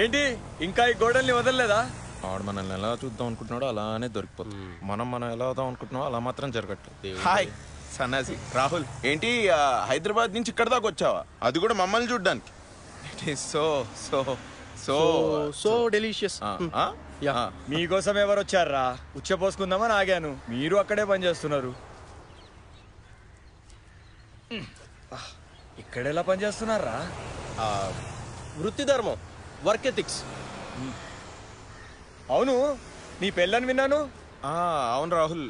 ఏంటి ఇంకా ఈ గోడల్ని వదలలేదా? ఆడు మనల్ని ఎలా చూద్దాం అనుకుంటున్నాడో అలానే దొరికిపోతుంది. మనం ఎలా అవుదాం అనుకుంటున్నామో అలా మాత్రం జరగట్లేదు. హాయ్ సన్నాసి రాహుల్, ఏంటి హైదరాబాద్ నుంచి ఇక్కడ దాకా వచ్చావా? అది కూడా మమ్మల్ని చూడ్డానికి. It is so so so so delicious. మీకోసం ఎవరు వచ్చారా? ఉచ్చపోసుకుందామని ఆగాను, మీరు అక్కడే పని చేస్తున్నారు. ఇక్కడెలా పని చేస్తున్నారా? వృత్తి ధర్మం, వర్క్ ఎథిక్స్. అవును, నీ పెళ్ళని విన్నాను. అవును రాహుల్,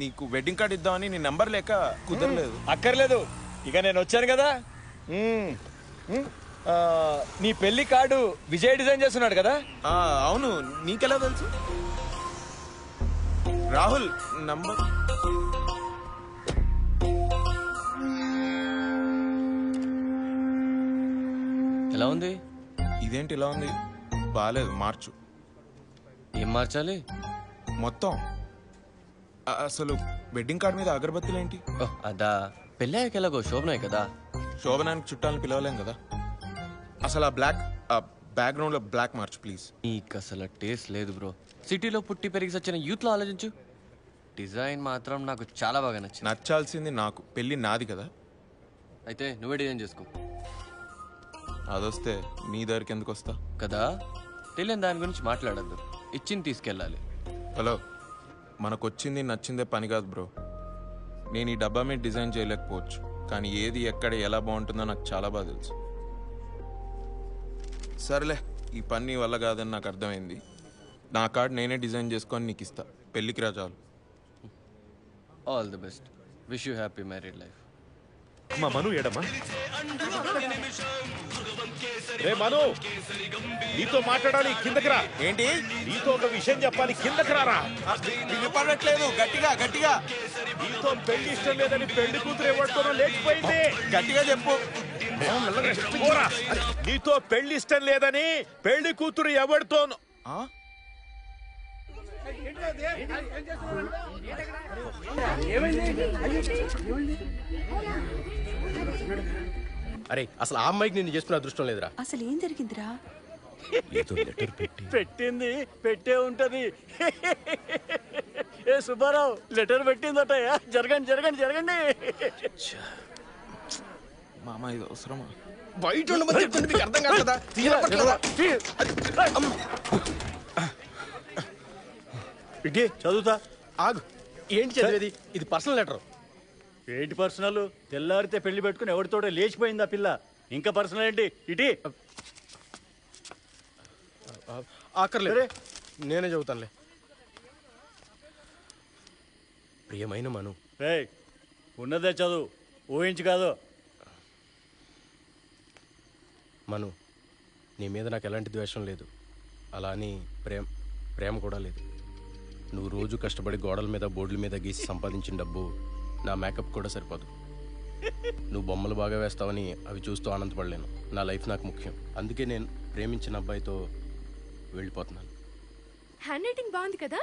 నీకు వెడ్డింగ్ కార్డ్ ఇద్దామని నీ నెంబర్ లేక కుదరలేదు. అక్కర్లేదు, ఇక నేను వచ్చాను కదా. నీ పెళ్లి కార్డు విజయ్ డిజైన్ చేస్తున్నాడు కదా? అవును, నీకెలా తెలుసు? రాహుల్ నంబర్ ఎలా ఉంది? ఇదేంటి ఇలా ఉంది? బాలేదు, మార్చు. ఏం మార్చాలి? మొత్తం. అసలు వెడ్డింగ్ కార్డ్ మీద అగరబత్తులేంటి? అదా, పెళ్ళాక ఎలాగో శోభనాయి కదా. శోభనానికి చుట్టాలని పిలవలేం కదా. అసలు ఆ బ్యాక్గ్రౌండ్ లో బ్లాక్ మార్చు ప్లీజ్. నీకు అసలు టేస్ట్ లేదు బ్రో. సిటీలో పుట్టి పెరిగి సచ్చిన యూత్ లో ఆలోచించు. డిజైన్ మాత్రం నాకు చాలా బాగా నచ్చింది. నచ్చాల్సింది నాకు, పెళ్లి నాది కదా. అయితే నువ్వే డిజైన్ చేసుకో. అదొస్తే నీ దగ్గరికి ఎందుకు వస్తా కదా. తెలియని దాని గురించి మాట్లాడద్దు, ఇచ్చింది తీసుకెళ్ళాలి. హలో, మనకొచ్చింది నచ్చిందే పని కాదు బ్రో. నేను ఈ డబ్బా మీద డిజైన్ చేయలేకపోవచ్చు, కానీ ఏది ఎక్కడ ఎలా బాగుంటుందో నాకు చాలా బాగా తెలుసు. సరేలే, ఈ పని నీ వల్ల కాదని నాకు అర్థమైంది. నా కార్డ్ నేనే డిజైన్ చేసుకొని నీకు ఇస్తా. పెళ్ళికి రా చాలు. All the best. Wish you happy married life. మా మను ఏడమ్మా? రే మను, నీతో మాట్లాడాలి, కిందకి రా. ఏంటి? నీతో ఒక విషయం చెప్పాలి, కిందకి రారా. వినపడట్లేదు, గట్టిగా గట్టిగా. నీతో పెళ్లి ఇష్టం లేదని పెళ్లి కూతురు ఎవరితోనో లేచిపోయింది. గట్టిగా చెప్పు. పోరా. నీతో పెళ్లి ఇష్టం లేదని పెళ్లి కూతురు ఎవరితోనో. అరే, అసలు ఆ అమ్మాయికి నేను చేసుకునే అదృష్టం లేదురా. అసలు ఏం జరిగిందిరా? పెట్టింది పెట్టే ఉంటది. ఏ సుబ్బారావు, లెటర్ పెట్టిందట. జరగండి జరగండి జరగండి. మామ, ఇది అవసరమా? బయట చెప్తుంటే మీకు అర్థం కాదు కదా. ఇటీ చదువుతా. ఆగు, ఏంటి చదివేది? ఇది పర్సనల్ లెటర్. ఏంటి పర్సనల్? తెల్లారితే పెళ్లి పెట్టుకుని ఎవరితోటో లేచిపోయిందా పిల్ల, ఇంకా పర్సనల్ ఏంటి? ఇటీ ఆఖర్లే, నేనే చదువుతానులే. ప్రియమైన మను, ఉన్నదే చదువు, ఊహించి కాదు. మను, నీ మీద నాకు ఎలాంటి ద్వేషం లేదు, అలా అని ప్రేమ కూడా లేదు. నువ్వు రోజు కష్టపడి గోడల మీద బోర్డుల మీద గీసి సంపాదించిన డబ్బు నా మేకప్ కూడా సరిపోదు. నువ్వు బొమ్మలు బాగా వేస్తావని అవి చూస్తూ ఆనందపడలేను. నా లైఫ్ నాకు ముఖ్యం, అందుకే నేను ప్రేమించిన అబ్బాయితో వెళ్ళిపోతున్నాను. హ్యాండ్ రైటింగ్ బాగుంది కదా?